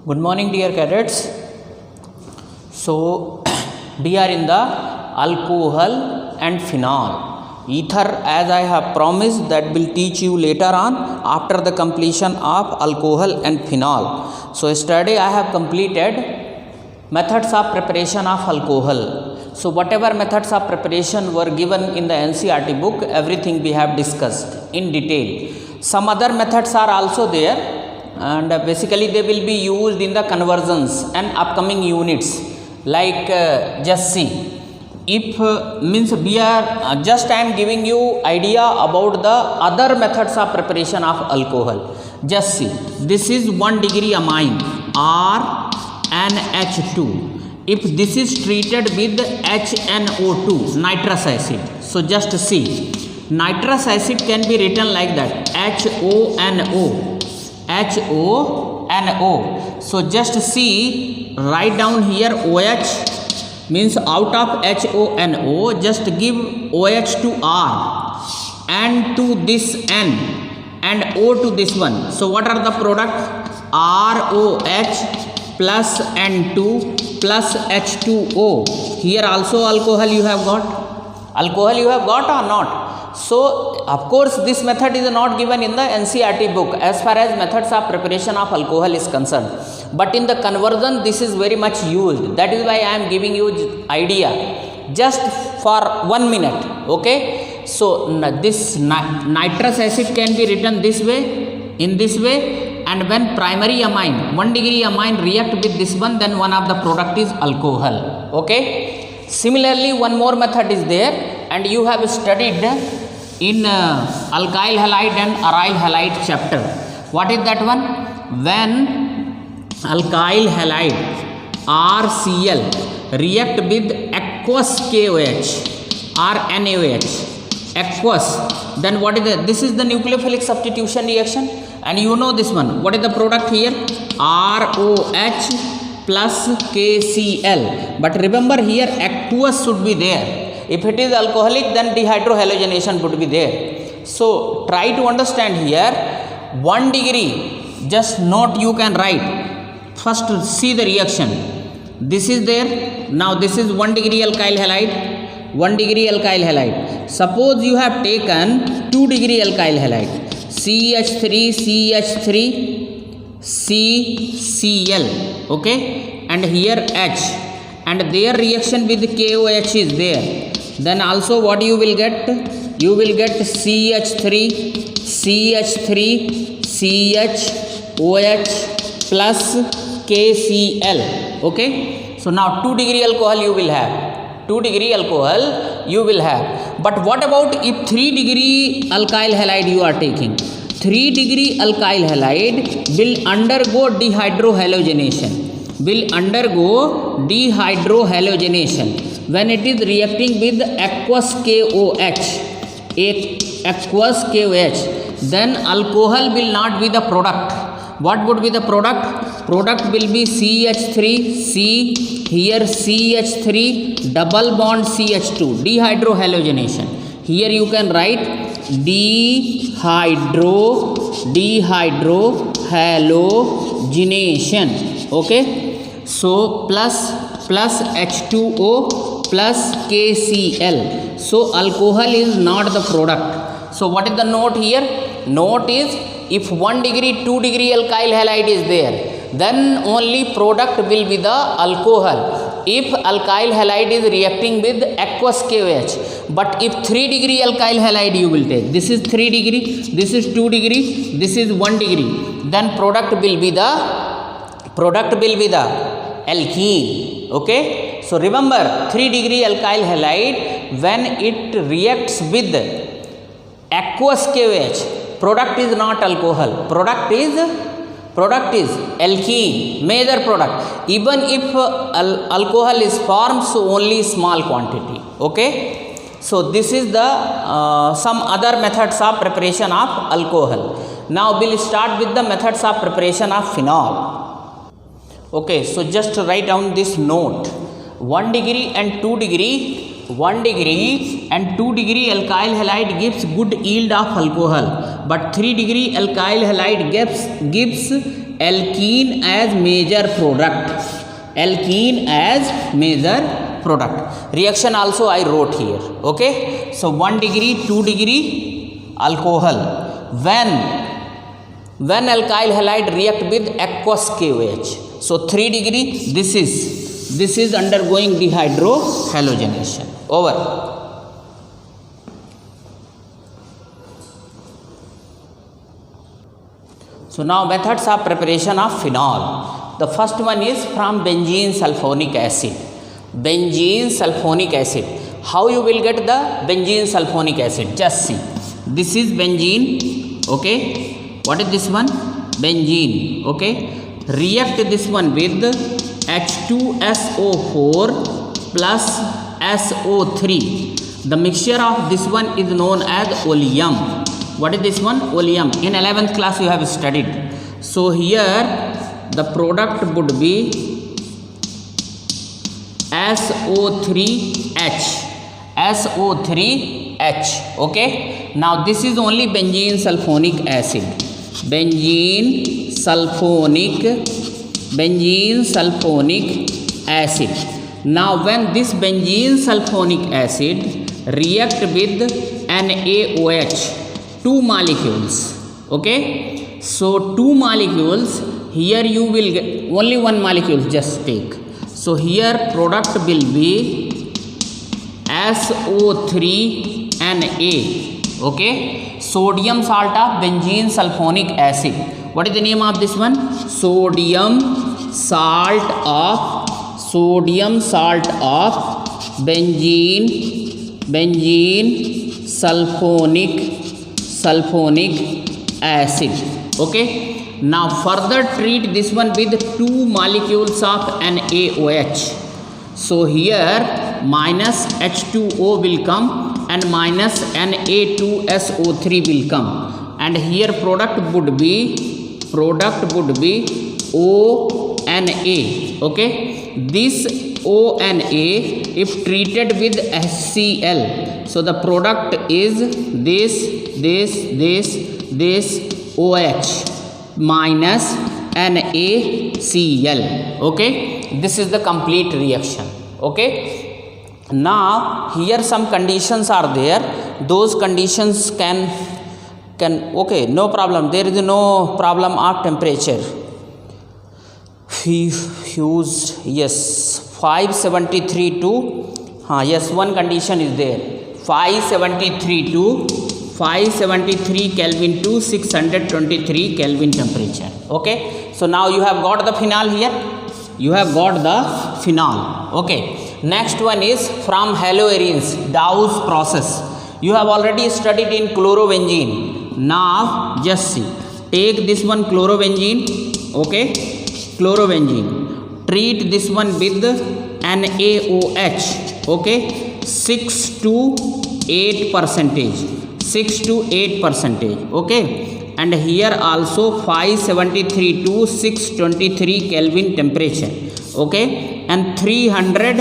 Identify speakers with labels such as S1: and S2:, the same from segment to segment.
S1: Good morning, dear cadets. So, we are in the alcohol and phenol. Ether, as I have promised, that will teach you later on after the completion of alcohol and phenol. So, yesterday I have completed methods of preparation of alcohol. So, whatever methods of preparation were given in the NCERT book, everything we have discussed in detail. Some other methods are also there, and basically they will be used in the conversions and upcoming units. Like just see, if means we are just I am giving you idea about the other methods of preparation of alcohol. Just see, this is 1 degree amine RnH2. If this is treated with HNO2, nitrous acid, so just see, nitrous acid can be written like that, HONO. So just see, write down here OH, means out of HONO just give OH to R, N to this N, and O to this one. So what are the product? ROH plus N2 plus H2O. Here also alcohol you have got. Alcohol you have got or not? So, of course, this method is not given in the NCERT book as far as methods of preparation of alcohol is concerned. But in the conversion, this is very much used. That is why I am giving you idea just for 1 minute. Okay. So, this nitrous acid can be written this way, in this way. And when primary amine, 1 degree amine react with this one, then one of the product is alcohol. Okay. Similarly, one more method is there, and you have studied in alkyl halide and aryl halide chapter. What is that one? When alkyl halide RCl react with aqueous KOH or NaOH, aqueous, then what is the, this is the nucleophilic substitution reaction, and you know this one. What is the product here? ROH plus KCl. But remember here aqueous should be there. If it is alcoholic, then dehydrohalogenation would be there. So try to understand here, 1 degree, just note you can write. First see the reaction. This is there. Now this is 1 degree alkyl halide, 1 degree alkyl halide. Suppose you have taken 2 degree alkyl halide, CH3, CH3, CCl, okay, and here H, and their reaction with KOH is there. Then also what you will get? You will get CH3, CH3, CHOH plus KCl. Okay. So now 2 degree alcohol you will have. 2 degree alcohol you will have. But what about if 3 degree alkyl halide you are taking? 3 degree alkyl halide will undergo dehydrohalogenation. Will undergo dehydrohalogenation when it is reacting with aqueous KOH, aqueous KOH, then alcohol will not be the product. What would be the product? Product will be CH3, C, here CH3, double bond CH2, dehydrohalogenation. Here you can write dehydrohalogenation. Okay. So plus H2O plus KCl. So alcohol is not the product. So what is the note here? Note is, if 1 degree, 2 degree alkyl halide is there, then only product will be the alcohol. If alkyl halide is reacting with aqueous KOH. But if 3 degree alkyl halide you will take, this is 3 degree, this is 2 degree, this is 1 degree, then product will be the alkene. Okay. So remember, 3 degree alkyl halide, when it reacts with aqueous KOH, product is not alcohol. Product is alkene, major product. Even if alcohol is formed, so only small quantity. Okay. So this is the some other methods of preparation of alcohol. Now we'll start with the methods of preparation of phenol. Okay, so just write down this note. 1 degree and 2 degree 1 degree and 2 degree alkyl halide gives good yield of alcohol, but 3 degree alkyl halide gives alkene as major product. Alkene as major product. Reaction also I wrote here. Okay. So 1 degree, 2 degree alcohol. When alkyl halide react with aqueous KOH. So 3 degree, this is undergoing dehydrohalogenation. Over. So now methods of preparation of phenol. The first one is from benzene sulfonic acid. Benzene sulfonic acid. How you will get the benzene sulfonic acid? Just see. This is benzene. Okay. What is this one? Benzene. Okay. React this one with H2SO4 plus SO3. The mixture of this one is known as oleum. What is this one? Oleum. In 11th class you have studied. So here the product would be SO3H. SO3H. Okay. Now this is only benzene sulfonic acid. Benzene sulfonic acid. Now when this benzene sulfonic acid react with NaOH, 2 molecules. Okay. So 2 molecules. Here you will get only 1 molecule, just take. So here product will be SO3Na. Okay. Sodium salt of benzene sulfonic acid. What is the name of this one? Sodium salt of benzene sulfonic acid. Okay. Now further treat this one with 2 molecules of NaOH. So here minus H2O will come and minus Na2SO3 will come, and here product would be ONA. Okay. This ONA if treated with HCl, so the product is this OH minus NaCl. Okay. This is the complete reaction. Okay. Now here some conditions are there. Those conditions can okay, no problem. There is no problem of temperature. Fused, yes, 573 to yes, one condition is there. 573 Kelvin to 623 Kelvin temperature. Okay. So now you have got the phenol here. You have got the phenol. Okay. Next one is from haloarenes, Dawes process. You have already studied in chlorobenzene. Now just see. Take this one chlorobenzene. Okay. Chlorobenzene. Treat this one with NaOH. Okay. 6 to 8%. 6 to 8%. Okay. And here also 573 to 623 Kelvin temperature. Okay. And 300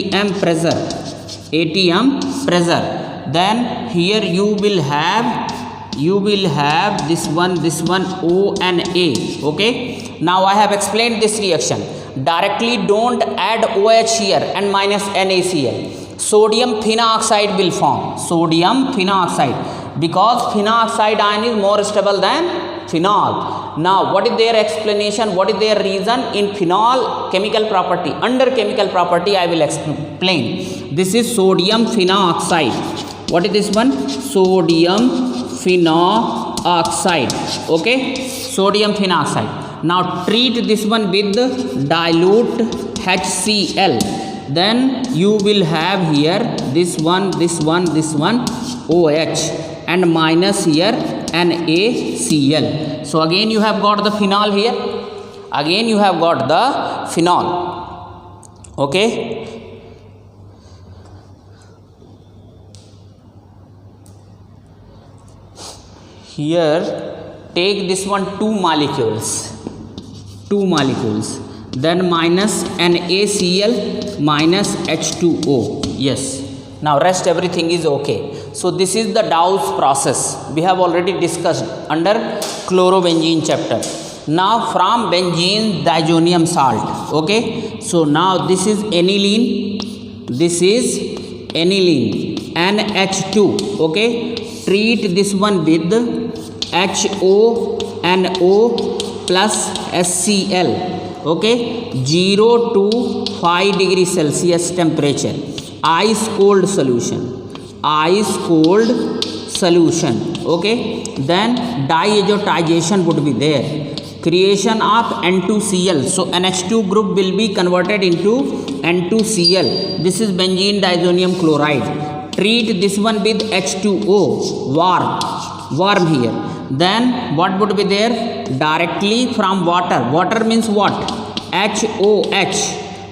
S1: atm pressure. Then here you will have this one ONA. Okay. Now I have explained this reaction. Directly don't add OH here and minus NaCl. Sodium phenoxide will form. Sodium phenoxide, because phenoxide ion is more stable than phenol. Now what is their explanation? What is their reason? In phenol chemical property, under chemical property I will explain. This is sodium phenoxide. What is this one? Sodium phenoxide. Okay. Sodium phenoxide. Now treat this one with dilute HCl. Then you will have here this one OH and minus here NaCl. So again you have got the phenol here. Again you have got the phenol. Okay. Here take this one 2 molecules. then minus NaCl minus H2O. Yes. Now rest everything is okay. So this is the Dawes process. We have already discussed under chlorobenzene chapter. Now from benzene diazonium salt. Okay. So now this is aniline. This is aniline. NH2. Okay. Treat this one with HONO plus HCl. Okay. 0 to 5 degree Celsius temperature. Ice cold solution. Ice cold solution. Okay. Then diazotization would be there. Creation of N2Cl. So NH2 group will be converted into N2Cl. This is benzene diazonium chloride. Treat this one with H2O. Warm here. Then what would be there? Directly from water. Water means what? HOH.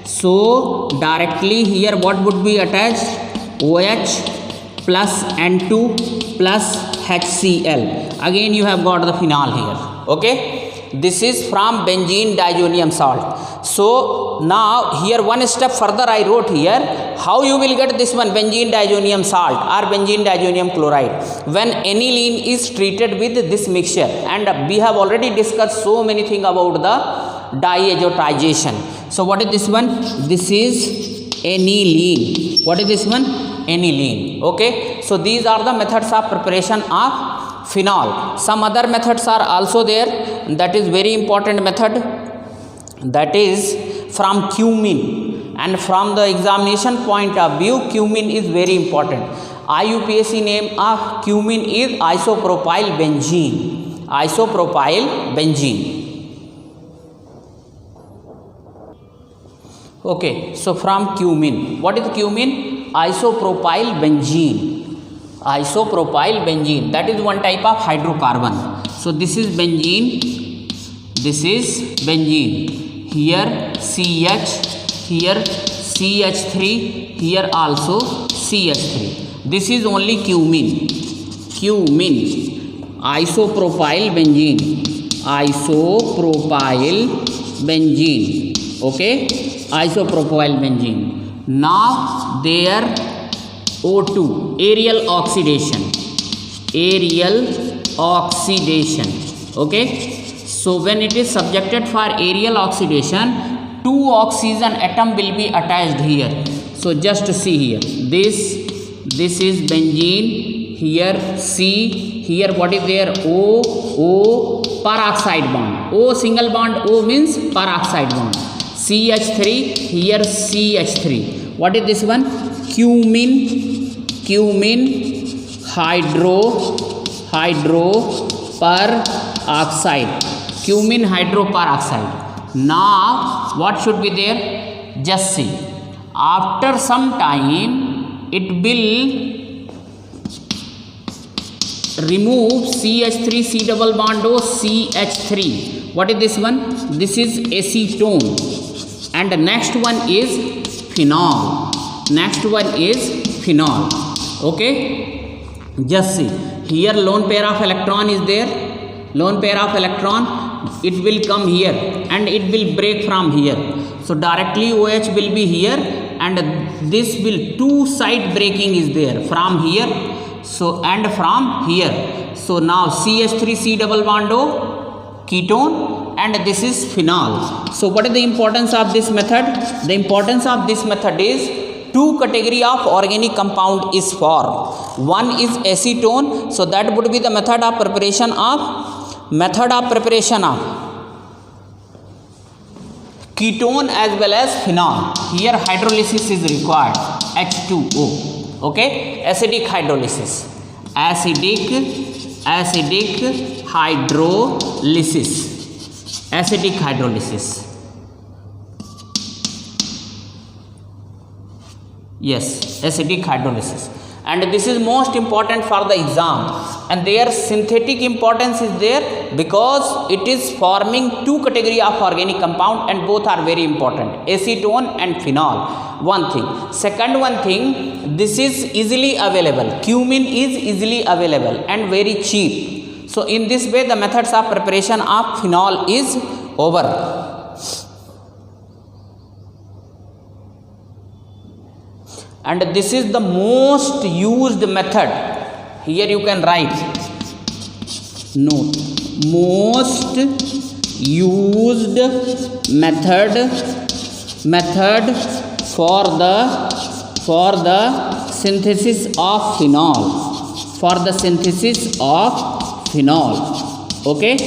S1: So directly here what would be attached? OH plus N2 plus HCl. Again you have got the phenol here. Okay. This is from benzene diazonium salt. So now here one step further I wrote here. How you will get this one benzene diazonium salt or benzene diazonium chloride? When aniline is treated with this mixture, and we have already discussed so many things about the diazotization. So what is this one? This is aniline. What is this one? Aniline. Okay. So these are the methods of preparation of phenol. Some other methods are also there. That is very important method. That is from cumin. And from the examination point of view, cumin is very important. IUPAC name of cumin is isopropyl benzene. Isopropyl benzene. Okay, so from cumin. What is cumin? Isopropyl benzene. Isopropyl benzene. That is one type of hydrocarbon. So this is benzene. This is benzene. Here CH. Here CH3. Here also CH3. This is only cumin. Cumin. Isopropyl benzene. Isopropyl benzene. Okay. Isopropyl benzene. Now there O2, aerial oxidation. Aerial oxidation. Okay. So when it is subjected for aerial oxidation, 2 oxygen atom will be attached here. So just see here. This is benzene. Here C. Here what is there? O peroxide bond. O single bond. O means peroxide bond. CH3. Here CH3. What is this one? Cumin hydroperoxide. Cumin hydroperoxide. Now what should be there? Just see. After some time it will remove CH3 C double bond O CH3. What is this one? This is acetone. And the next one is phenol. Next one is phenol. Okay. Just see. Here lone pair of electron is there. Lone pair of electron. It will come here and it will break from here. So directly OH will be here and this will 2 side breaking is there from here. So and from here. So now CH3 C double bond O ketone and this is phenol. So what is the importance of this method? The importance of this method is 2 category of organic compound is formed. One is acetone. So that would be the method of preparation of ketone as well as phenol. Here hydrolysis is required. H2O. Okay. Acidic hydrolysis. Acidic hydrolysis. Yes, acidic hydrolysis. And this is most important for the exam. And their synthetic importance is there because it is forming 2 category of organic compound and both are very important. Acetone and phenol. One thing. Second one thing, this is easily available. Cumin is easily available and very cheap. So in this way the methods of preparation of phenol is over. and this is the most used method. Here you can write note, most used method for the synthesis of phenol, okay,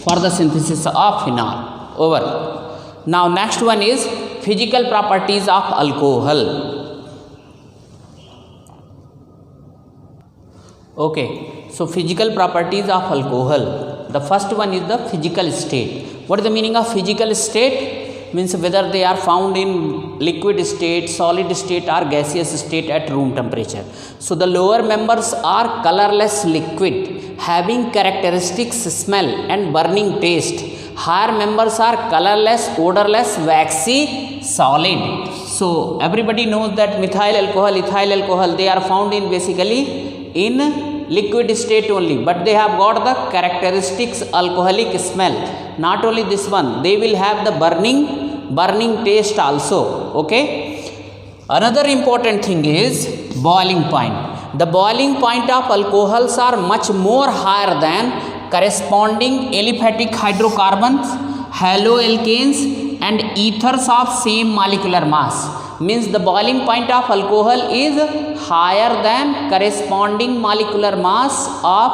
S1: for the synthesis of phenol. Over. Now next one is physical properties of alcohol. Okay, so physical properties of alcohol. The first one is the physical state. What is the meaning of physical state? Means whether they are found in liquid state, solid state or gaseous state at room temperature. So the lower members are colorless liquid having characteristics smell and burning taste. Higher members are colorless, odorless, waxy, solid. So everybody knows that methyl alcohol, ethyl alcohol, they are found in basically in liquid state only, but they have got the characteristics alcoholic smell. Not only this one, they will have the burning taste also. Okay. Another important thing is boiling point. The boiling point of alcohols are much more higher than corresponding aliphatic hydrocarbons, haloalkanes and ethers of same molecular mass. Means the boiling point of alcohol is higher than corresponding molecular mass of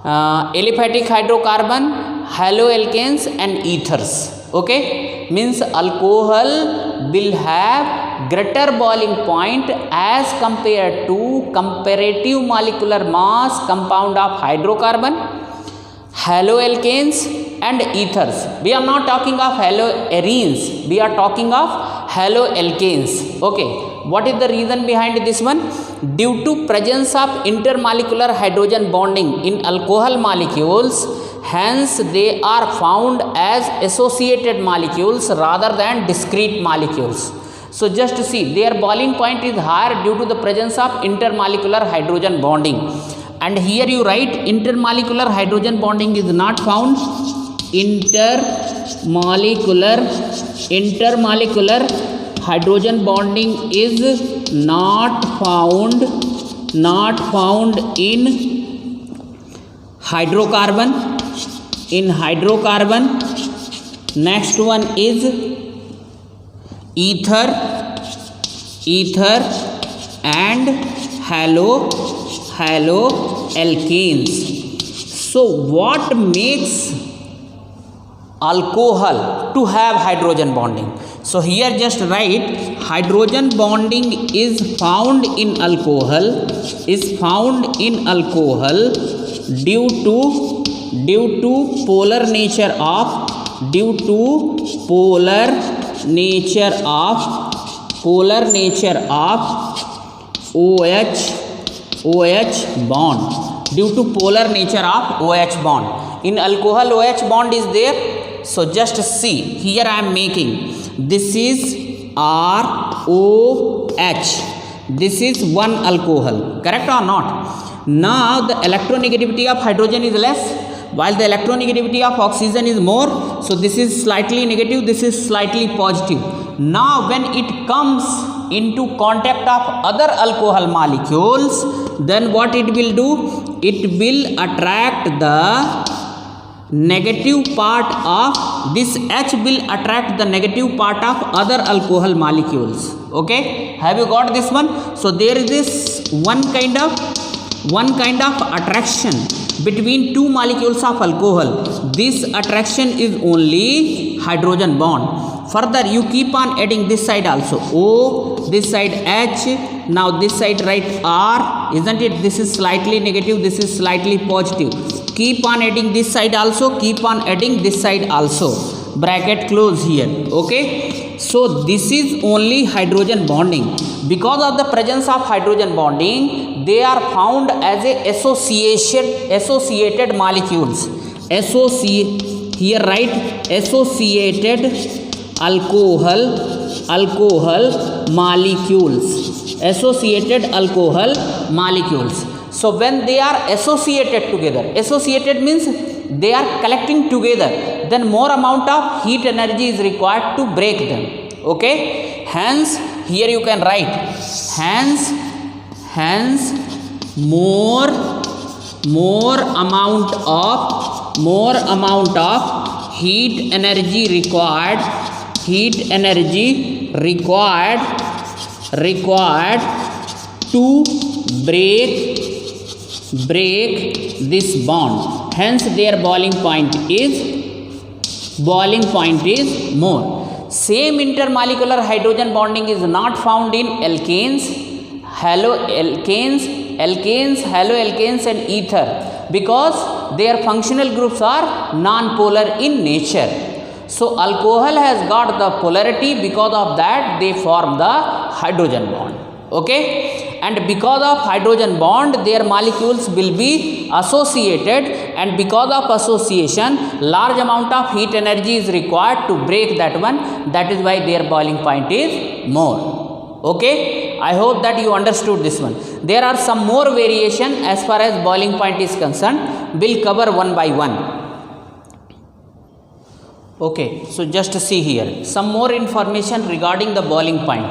S1: aliphatic hydrocarbon, haloalkanes and ethers. Okay, means alcohol will have greater boiling point as compared to comparative molecular mass compound of hydrocarbon, haloalkanes and ethers. We are not talking of haloarenes, we are talking of haloalkanes. Okay, what is the reason behind this one? Due to presence of intermolecular hydrogen bonding in alcohol molecules, hence they are found as associated molecules rather than discrete molecules. So just see, their boiling point is higher due to the presence of intermolecular hydrogen bonding. And here you write intermolecular hydrogen bonding is not found. Intermolecular hydrogen bonding is not found in hydrocarbon. Next one is ether and haloalkanes. So what makes alcohol to have hydrogen bonding? So here just write hydrogen bonding is found in alcohol due to polar nature of OH bond, due to polar nature of OH bond. In alcohol OH bond is there. So just see, here I am making, this is ROH, this is one alcohol, correct or not? Now the electronegativity of hydrogen is less, while the electronegativity of oxygen is more. So this is slightly negative, this is slightly positive. Now when it comes into contact of other alcohol molecules, then what it will do? It will attract the negative part of this H will attract the negative part of other alcohol molecules. Okay, have you got this one? So there is this one kind of attraction between two molecules of alcohol. This attraction is only hydrogen bond. Further you keep on adding this side also, O, this side H, now this side write R, isn't it? This is slightly negative, this is slightly positive. Keep on adding this side also, keep on adding this side also, bracket close here. Okay, so this is only hydrogen bonding. Because of the presence of hydrogen bonding, they are found as a associated molecules. Here write associated alcohol molecules. Associated alcohol molecules. So when they are associated together, associated means they are collecting together, then more amount of heat energy is required to break them. Okay, hence here you can write hence more amount of heat energy required to break this bond. Hence their boiling point is more. Same intermolecular hydrogen bonding is not found in alkanes, haloalkanes, and ether, because their functional groups are non-polar in nature. So alcohol has got the polarity, because of that they form the hydrogen bond. Okay, and because of hydrogen bond their molecules will be associated, and because of association large amount of heat energy is required to break that one. That is why their boiling point is more. Okay, I hope that you understood this one. There are some more variation as far as boiling point is concerned. We'll cover one by one. Okay, so just see here some more information regarding the boiling point.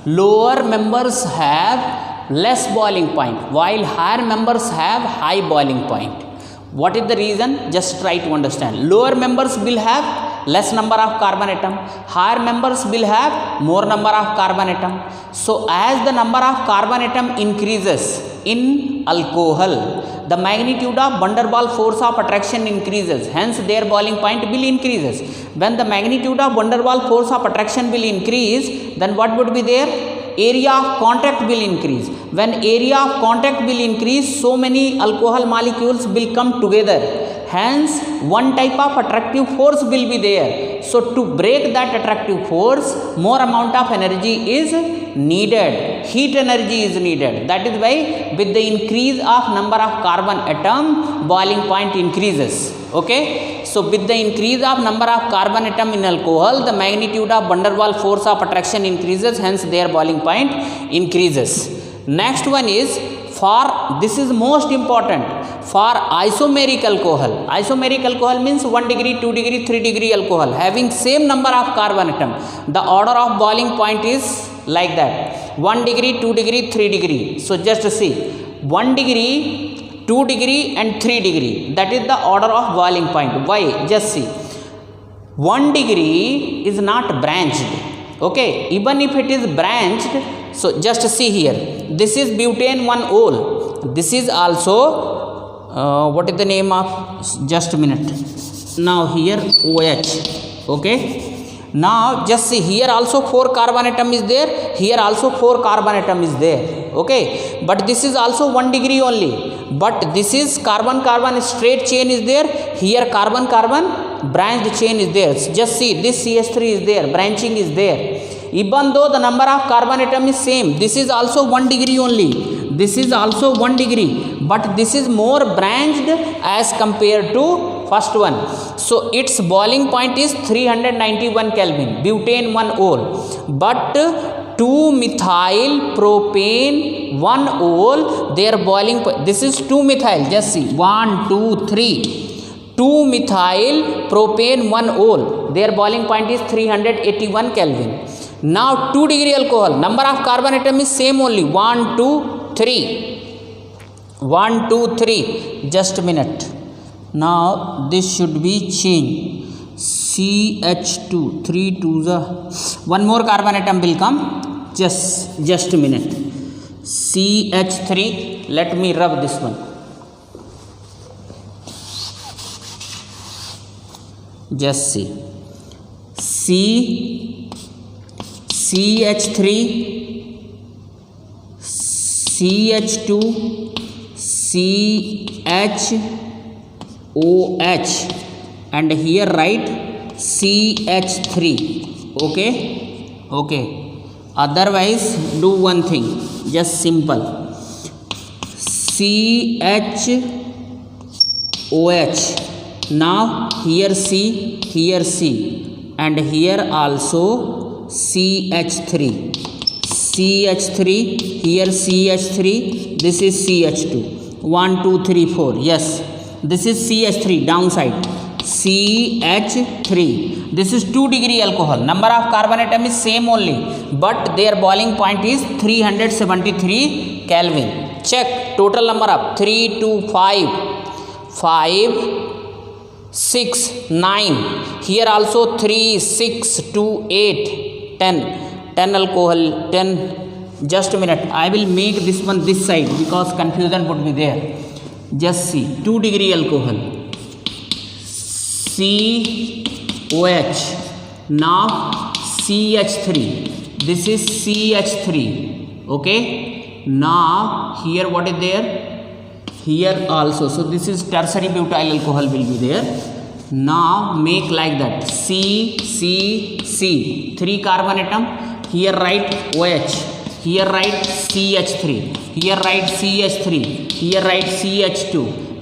S1: Lower members have less boiling point, while higher members have high boiling point. What is the reason? Just try to understand. Lower members will have less number of carbon atom, higher members will have more number of carbon atom. So as the number of carbon atom increases in alcohol, the magnitude of van der Waals force of attraction increases, hence their boiling point will increases. When the magnitude of van der Waals force of attraction will increase, then what would be there? Area of contact will increase. When area of contact will increase, so many alcohol molecules will come together, hence one type of attractive force will be there. So to break that attractive force, more amount of energy is needed, heat energy is needed. That is why with the increase of number of carbon atom, boiling point increases. Okay, so with the increase of number of carbon atom in alcohol, the magnitude of van der Waals force of attraction increases, hence their boiling point increases. Next one is, for this is most important, for isomeric alcohol. Isomeric alcohol means 1 degree, 2 degree, 3 degree alcohol having same number of carbon atom. The order of boiling point is like that: 1 degree, 2 degree, 3 degree. So just see, 1 degree, 2 degree and 3 degree. That is the order of boiling point. Why? Just see, 1 degree is not branched. Okay, even if it is branched, so just see here, this is butane 1-ol. This is also what is the name of, just a minute. Now here OH. Okay, now just see, here also 4 carbon atom is there, here also 4 carbon atom is there. Okay, but this is also 1 degree only, but this is carbon carbon straight chain is there, here carbon carbon branched chain is there. Just see, this CH3 is there, branching is there. Even though the number of carbon atom is same, this is also 1 degree only, this is also 1 degree, but this is more branched as compared to first one. So its boiling point is 391 Kelvin, butane 1-ol. But 2-methyl propane 1-ol, their boiling point, this is 2-methyl, just see, 1, 2, 3, 2-methyl propane 1-ol, their boiling point is 381 Kelvin. Now 2 degree alcohol, number of carbon atom is same only, 1, 2, 3, 1, 2, 3, just a minute. Now this should be changed, CH2, 3 to the, one more carbon atom will come, just a minute, CH3, let me rub this one, just see, CH3, CH2, CHOH, and here write CH3. Okay, otherwise do one thing, just simple, CHOH. Now here C, and here also CH3, here CH3, this is CH2, 1, 2, 3, 4, yes, this is CH3 downside, CH3. This is 2 degree alcohol. Number of carbon atom is same only, but their boiling point is 373 Kelvin. Check total number of 3 to 5, 5, 6, 9. Here also 3, 6, 2, 8, 10. 10 alcohol, 10. Just a minute. I will make this one this side because confusion would be there. Just see. 2 degree alcohol. COH. Now CH3. This is CH3. Okay. Now here what is there? Here also. So this is tertiary butyl alcohol will be there. Now make like that. C, 3 carbon atom. Here write OH. Here write CH3. Here write CH3. Here write CH2.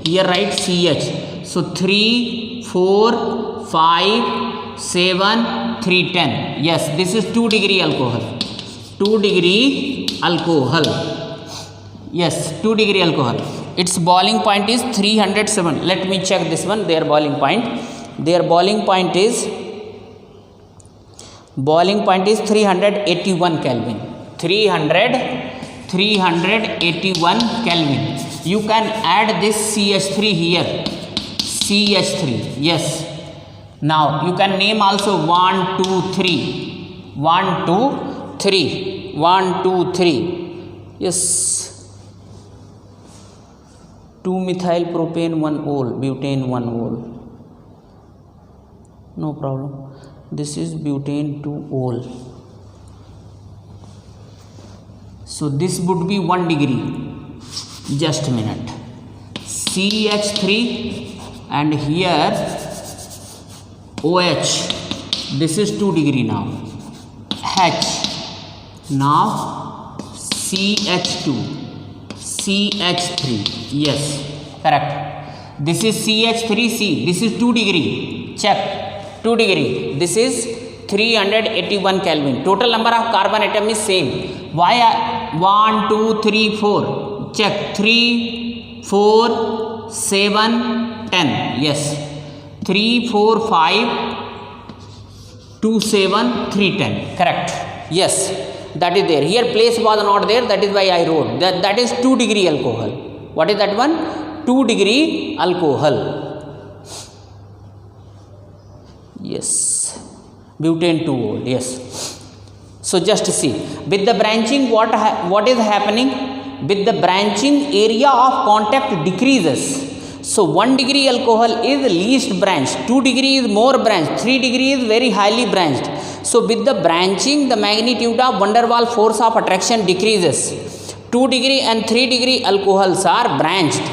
S1: Here write CH. So 3, 4, 5, 7, 3, 10. Yes, this is 2 degree alcohol. 2 degree alcohol. Yes, 2 degree alcohol. Its boiling point is 307. Let me check this one. Their boiling point. Their boiling point is 381 Kelvin. 381 Kelvin. You can add this CH3 here. CH3. Yes. Now you can name also 1, 2, 3. 1, 2, 3. 1, 2, 3. Yes. 2 methyl propane 1 ol, butane 1 ol. No problem. This is butane 2 ol. So this would be 1 degree. Just a minute. CH3 and here OH. This is 2 degree now. H. Now CH2. CH3. Yes, correct. This is CH3C. This is 2 degree. Check. 2 degree. This is 381 Kelvin. Total number of carbon atom is same. Why? 1, 2, 3, 4. Check. 3, 4, 7, 10. Yes. 3, 4, 5, 2, 7, 3, 10. Correct. Yes. That is there. Here place was not there. That is why I wrote. That is 2 degree alcohol. What is that one? 2 degree alcohol. Yes. Butane 2 ol. Yes. So just see. With the branching, what is happening? With the branching, area of contact decreases. So 1 degree alcohol is least branched. 2 degree is more branched. 3 degree is very highly branched. So with the branching, the magnitude of van der Waals force of attraction decreases. 2 degree and 3 degree alcohols are branched.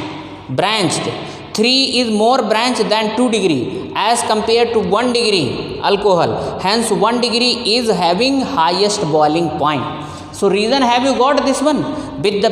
S1: 3 is more branched than 2 degree as compared to 1 degree alcohol. Hence 1 degree is having highest boiling point. So reason have you got this one? With the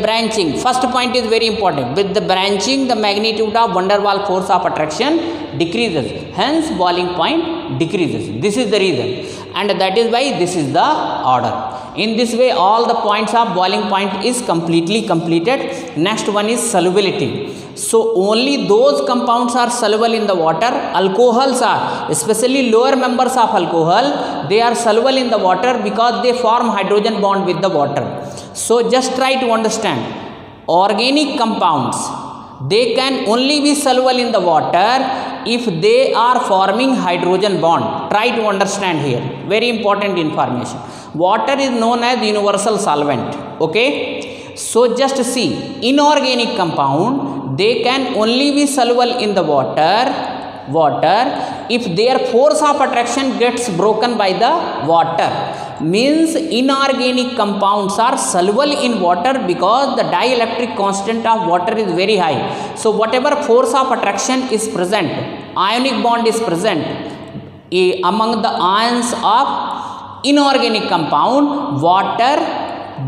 S1: branching, first point is very important. With the branching, the magnitude of van der Waals force of attraction decreases. Hence boiling point decreases. This is the reason, and that is why this is the order. In this way, all the points of boiling point is completely completed. Next one is solubility. So only those compounds are soluble in the water. Alcohols are, especially lower members of alcohol, they are soluble in the water because they form hydrogen bond with the water. So just try to understand. Organic compounds, they can only be soluble in the water if they are forming hydrogen bond. Try to understand here. Very important information. Water is known as universal solvent. Okay. So just see, inorganic compound, they can only be soluble in the water if their force of attraction gets broken by the water. Means inorganic compounds are soluble in water because the dielectric constant of water is very high. So whatever force of attraction is present, ionic bond is present among the ions of inorganic compound, water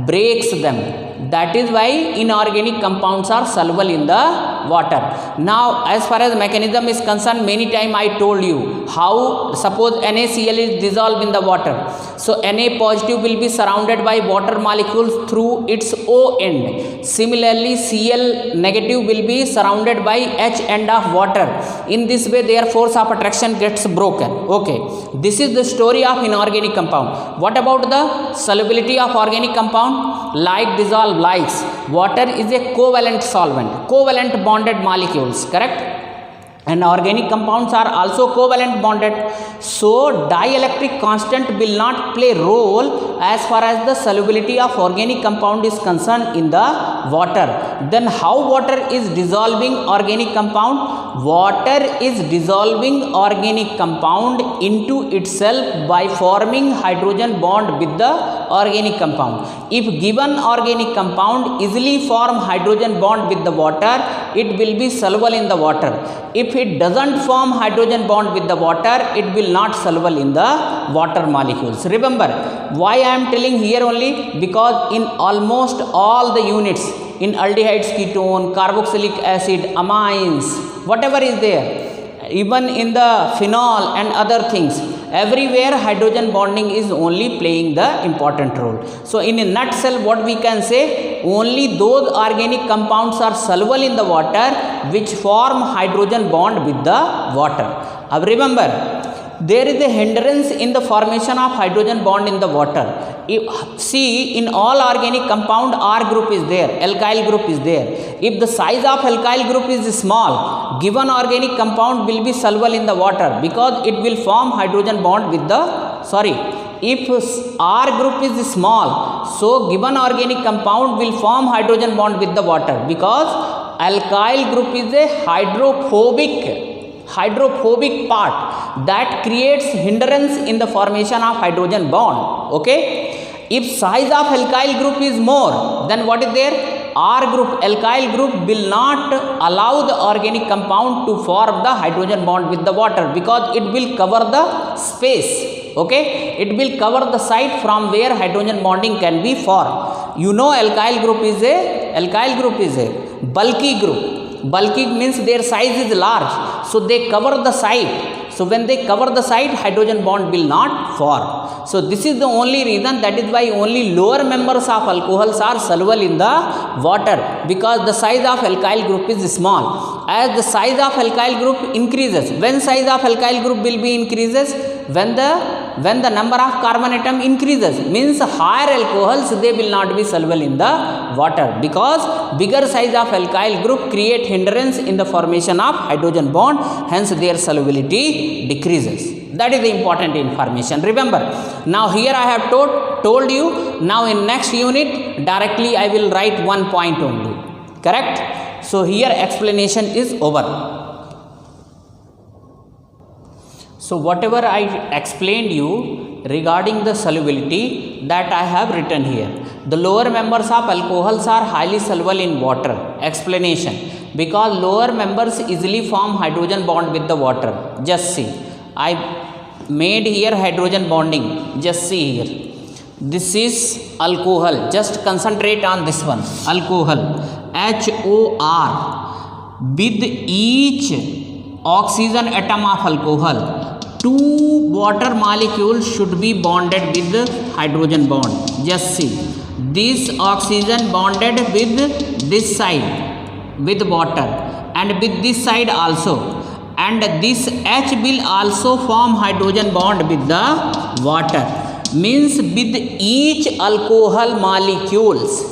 S1: breaks them. That is why inorganic compounds are soluble in the water. Now as far as mechanism is concerned, many time I told you how, suppose NaCl is dissolved in the water. So Na positive will be surrounded by water molecules through its O end. Similarly, Cl negative will be surrounded by H end of water. In this way their force of attraction gets broken. Okay, this is the story of inorganic compound. What about the solubility of organic compound? Like dissolve likes. Water is a covalent solvent, covalent bonded molecules, correct? And organic compounds are also covalent bonded. So dielectric constant will not play role as far as the solubility of organic compound is concerned in the water. Then how water is dissolving organic compound? Water is dissolving organic compound into itself by forming hydrogen bond with the organic compound. If given organic compound easily form hydrogen bond with the water, it will be soluble in the water. If it doesn't form hydrogen bond with the water, it will not soluble in the water molecules. Remember why I am telling here only, because in almost all the units, in aldehydes, ketone, carboxylic acid, amines, whatever is there, even in the phenol and other things, everywhere hydrogen bonding is only playing the important role. So in a nutshell, what we can say, only those organic compounds are soluble in the water which form hydrogen bond with the water. Now remember, there is a hindrance in the formation of hydrogen bond in the water. See, in all organic compound R group is there, alkyl group is there. If the size of alkyl group is small, given organic compound will be soluble in the water because it will form hydrogen bond with the, if R group is small, so given organic compound will form hydrogen bond with the water because alkyl group is a hydrophobic part that creates hindrance in the formation of hydrogen bond. Okay, if size of alkyl group is more, then what is there? R group, alkyl group will not allow the organic compound to form the hydrogen bond with the water because it will cover the space. Okay, it will cover the site from where hydrogen bonding can be formed. You know, alkyl group is a bulky group. Bulky means their size is large, so they cover the site. So when they cover the site, hydrogen bond will not form. So this is the only reason, that is why only lower members of alcohols are soluble in the water, because the size of alkyl group is small. As the size of alkyl group increases, when size of alkyl group will be increases? When the number of carbon atom increases, means higher alcohols, they will not be soluble in the water, because bigger size of alkyl group create hindrance in the formation of hydrogen bond, hence their solubility decreases. That is the important information. Remember, now here I have told you. Now in next unit directly I will write one point only, correct? So here explanation is over. So whatever I explained you regarding the solubility, that I have written here. The lower members of alcohols are highly soluble in water. Explanation, because lower members easily form hydrogen bond with the water. Just see, I made here hydrogen bonding. Just see here. This is alcohol. Just concentrate on this one. Alcohol, HOR. With each oxygen atom of alcohol, 2 water molecules should be bonded with hydrogen bond. Just see, this oxygen bonded with this side with water, and with this side also, and this H will also form hydrogen bond with the water. Means with each alcohol molecules,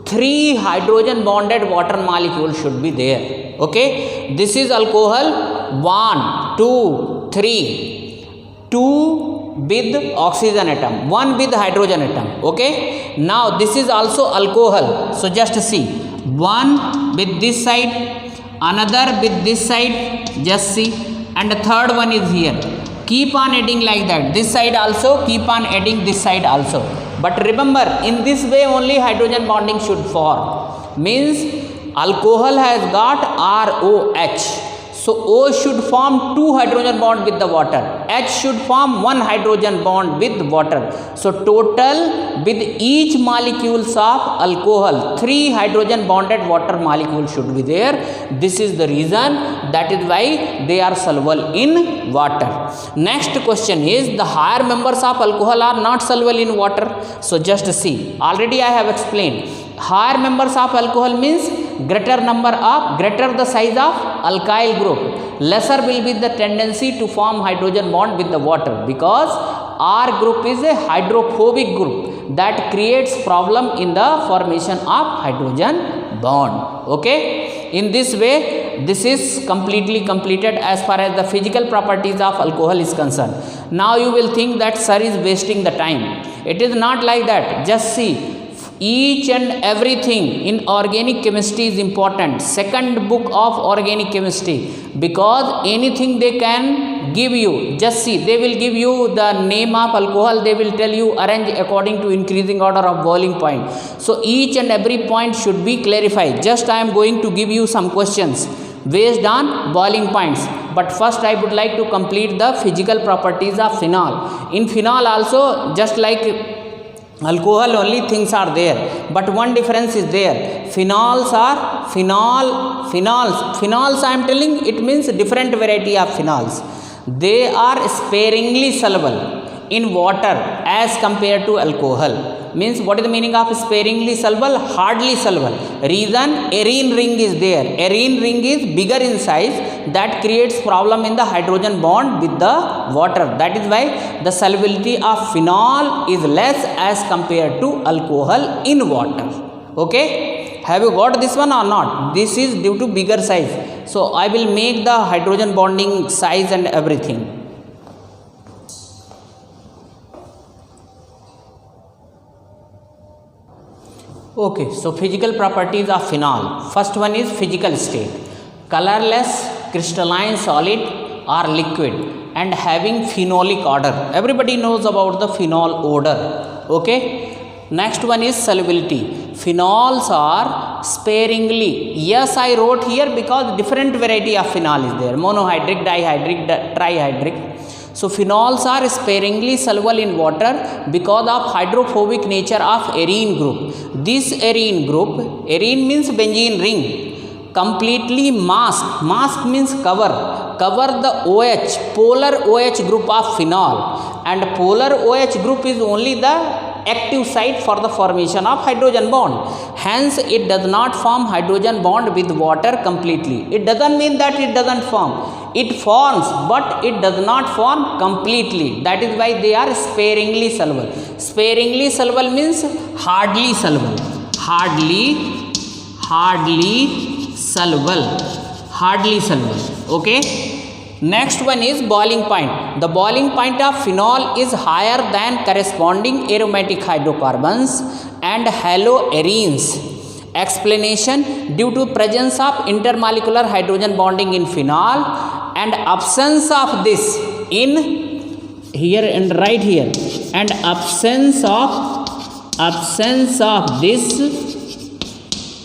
S1: 3 hydrogen bonded water molecules should be there. Okay, this is alcohol 1, 2, 3. 2 with oxygen atom, 1 with hydrogen atom. Okay, now this is also alcohol. So just see, 1 with this side, another with this side, just see, and the third one is here. Keep on adding like that. This side also, keep on adding this side also. But remember, in this way only hydrogen bonding should form. Means alcohol has got ROH. So O should form 2 hydrogen bond with the water. H should form 1 hydrogen bond with water. So total with each molecules of alcohol 3 hydrogen bonded water molecules should be there. This is the reason, that is why they are soluble in water. Next question is, the higher members of alcohol are not soluble in water. So just see, already I have explained. Higher members of alcohol means greater the size of alkyl group, lesser will be the tendency to form hydrogen bond with the water, because R group is a hydrophobic group that creates problem in the formation of hydrogen bond. Okay, in this way this is completely completed as far as the physical properties of alcohol is concerned. Now you will think that sir is wasting the time. It is not like that. Just see, each and everything in organic chemistry is important. Second book of organic chemistry, because anything they can give you. Just see, they will give you the name of alcohol, they will tell you arrange according to increasing order of boiling point. So each and every point should be clarified. Just I am going to give you some questions based on boiling points. But first I would like to complete the physical properties of phenol. In phenol also, just like alcohol, only things are there, but one difference is there. Phenols I am telling, it means different variety of phenols. They are sparingly soluble in water as compared to alcohol. Means what is the meaning of sparingly soluble? Hardly soluble. Reason, arene ring is there. Arene ring is bigger in size, that creates problem in the hydrogen bond with the water. That is why the solubility of phenol is less as compared to alcohol in water. Okay, have you got this one or not? This is due to bigger size. So I will make the hydrogen bonding size and everything. Okay, so physical properties of phenol. First one is physical state. Colorless, crystalline solid or liquid and having phenolic odor. Everybody knows about the phenol odor. Okay. Next one is solubility. Phenols are sparingly. Yes, I wrote here because different variety of phenol is there. Monohydric, dihydric, trihydric. So phenols are sparingly soluble in water because of hydrophobic nature of arene group. This arene group, arene means benzene ring, completely mask means cover the OH, polar OH group of phenol, and polar OH group is only the active site for the formation of hydrogen bond. Hence it does not form hydrogen bond with water completely. It doesn't mean that it doesn't form. It forms, but it does not form completely. That is why they are sparingly soluble. Sparingly soluble means hardly soluble. Hardly soluble. Okay. Next one is boiling point. The boiling point of phenol is higher than corresponding aromatic hydrocarbons and haloarenes. Explanation: due to presence of intermolecular hydrogen bonding in phenol and absence of this in here and right here, and absence of this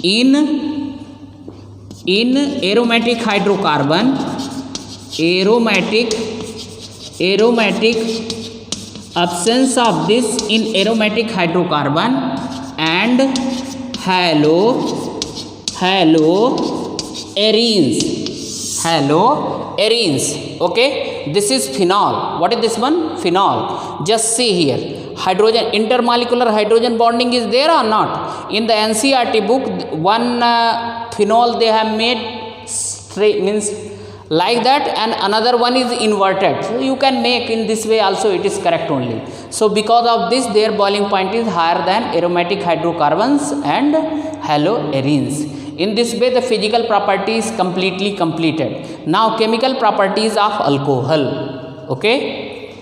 S1: in aromatic hydrocarbon, absence of this in aromatic hydrocarbon and haloarenes. Okay, this is phenol. What is this one? Phenol. Just see here, hydrogen, intermolecular hydrogen bonding is there or not? In the NCERT book, one phenol they have made straight, means like that, and another one is inverted. So you can make in this way also, it is correct only. So because of this, their boiling point is higher than aromatic hydrocarbons and haloarenes. In this way the physical property is completely completed. Now chemical properties of alcohol. Okay.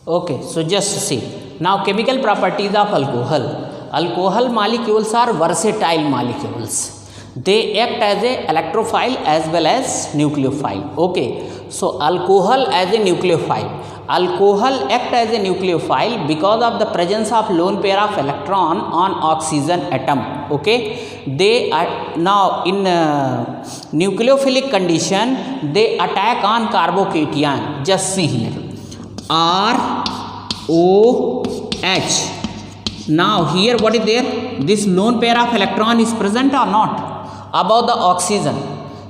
S1: Okay, so just see. Now chemical properties of alcohol. Alcohol molecules are versatile molecules. They act as a electrophile as well as nucleophile. Okay, so alcohol as a nucleophile. Alcohol act as a nucleophile because of the presence of lone pair of electron on oxygen atom. Okay, they are now in nucleophilic condition. They attack on carbocation. Just see here, ROH. Now here what is there? This lone pair of electron is present or not above the oxygen.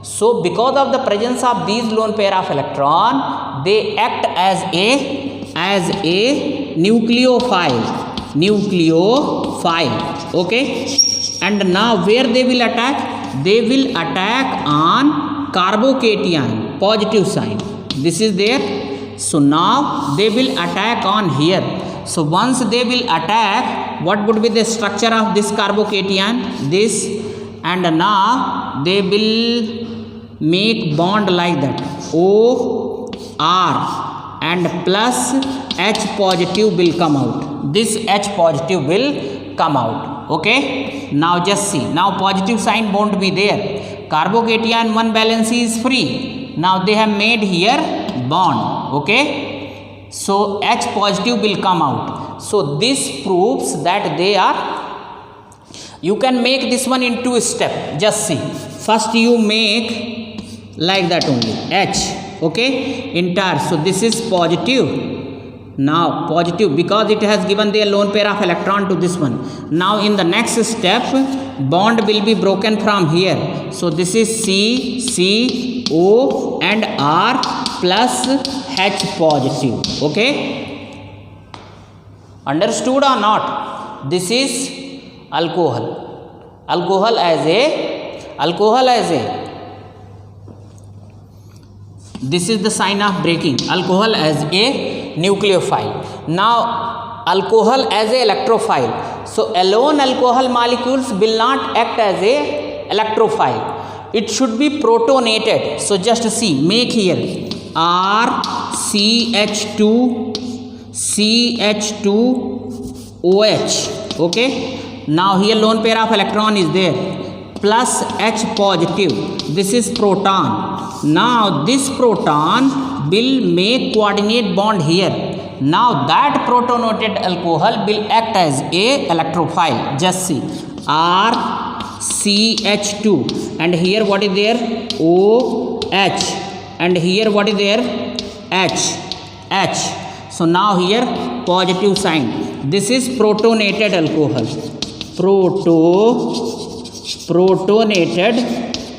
S1: So because of the presence of these lone pair of electron, they act as a nucleophile. Okay, and now where they will attack? They will attack on carbocation, positive sign. This is there. So now they will attack on here. So once they will attack, what would be the structure of this carbocation? This, and now they will make bond like that, OR, and plus H positive will come out. This H positive will come out. Okay, now just see, now positive sign won't be there. Carbocation one valence is free. Now they have made here bond. Okay, so H positive will come out. So this proves that they are, you can make this one in two steps. Just see, first you make like that only, H, okay, entire. So this is positive. Now positive because it has given the lone pair of electron to this one. Now in the next step, bond will be broken from here. So this is C, O and R plus H positive. Okay, understood or not? This is alcohol. Alcohol as a this is the sign of breaking. Alcohol as a nucleophile. Now alcohol as a electrophile. So alone alcohol molecules will not act as a electrophile. It should be protonated. So just see, make here RCH2OH. Okay, now here lone pair of electron is there, plus H positive. This is proton. Now this proton will make coordinate bond here. Now that protonated alcohol will act as a electrophile. Just see, RCH2, and here what is there? OH, and here what is there? H. So now here positive sign. This is protonated alcohol. Protonated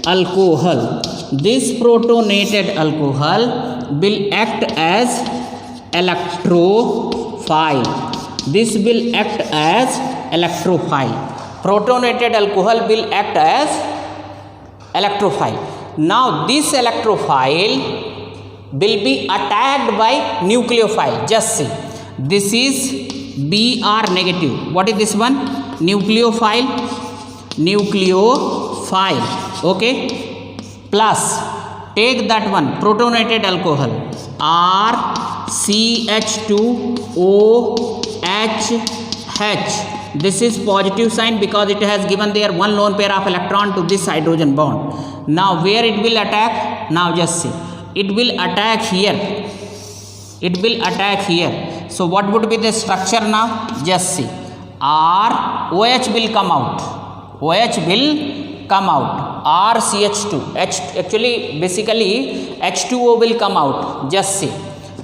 S1: alcohol. This protonated alcohol will act as electrophile. This will act as electrophile. Protonated alcohol will act as electrophile. Now this electrophile will be attacked by nucleophile. Just see, this is Br negative. What is this one? Nucleophile. Okay, plus take that one, protonated alcohol, RCH2OH. This is positive sign because it has given there one lone pair of electron to this hydrogen bond. Now where it will attack? Now just see, it will attack here. So what would be the structure now? Just see, OH will come out. RCH2, actually basically H2O will come out. Just see,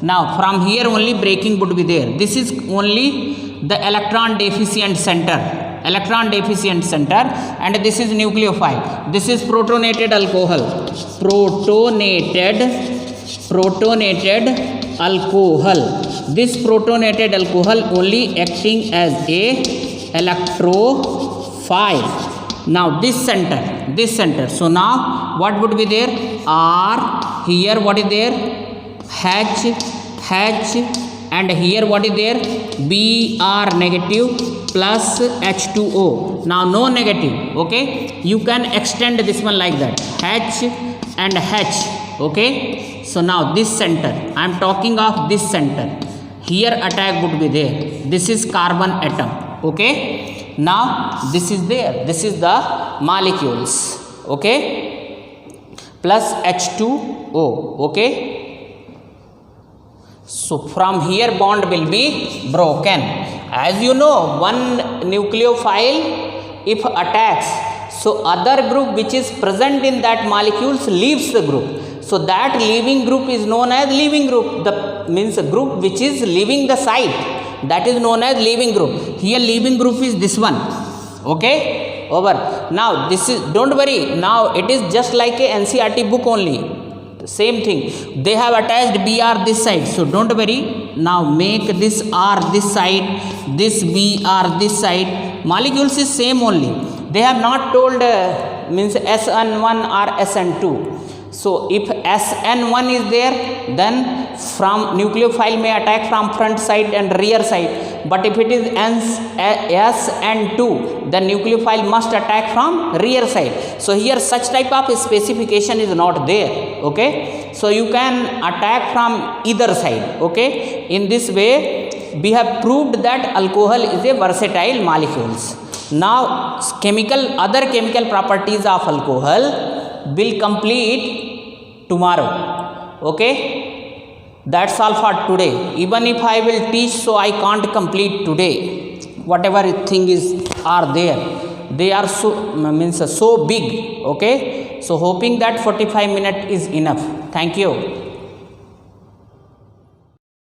S1: now from here only breaking would be there. This is only the electron deficient center, and this is nucleophile. This is protonated alcohol. Protonated alcohol. This protonated alcohol only acting as a electrophile. Now this center. So now what would be there? R, here what is there? H, and here what is there? Br negative plus H2O. Now no negative. Okay, you can extend this one like that, H and H. Okay, so now this center, I am talking of this center. Here attack would be there. This is carbon atom. Okay, now this is there. This is the molecules. okay, plus H2O, okay. So from here bond will be broken. As you know, one nucleophile if attacks, so other group which is present in that molecules leaves the group. So that leaving group is known as leaving group. The means a group which is leaving the site, that is known as leaving group. Here leaving group is this one, okay, over. Now this is, don't worry, now it is just like a NCERT book only, same thing. They have attached Br this side, so don't worry. Now make this R this side, this Br this side. Molecules is same only. They have not told means SN1 or SN2. So if SN1 is there, then from nucleophile may attack from front side and rear side. But if it is SN2, the nucleophile must attack from rear side. So here such type of specification is not there, okay. So you can attack from either side, okay. In this way we have proved that alcohol is a versatile molecules. Now other chemical properties of alcohol will complete tomorrow, okay. That's all for today. Even if I will teach, so I can't complete today. Whatever thing is are there, they are so big, okay. So hoping that 45 minutes is enough. Thank you.